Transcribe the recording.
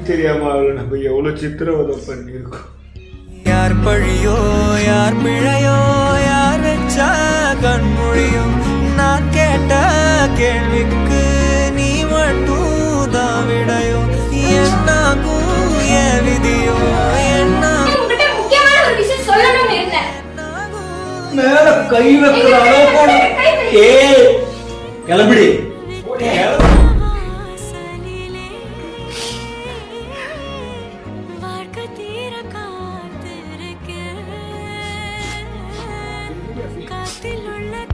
தெரியாம அவளை நம்ம எவ்வளவு சித்திரவதை பண்ணிருக்கோம். யார் பழியோ யார் பிழையோ யார் வச்சா கண்மொழியோ நான் கேட்ட கேள்விக்கு நீ மட்டும் தான் விடையோ என்னாகும் என் விதியோ என்ன முக்கியமான ஒரு விஷயம் சொல்லணும்னு இருந்தேன். மேல கை வைக்கிற அளவுக்கு கிளம்பிடி.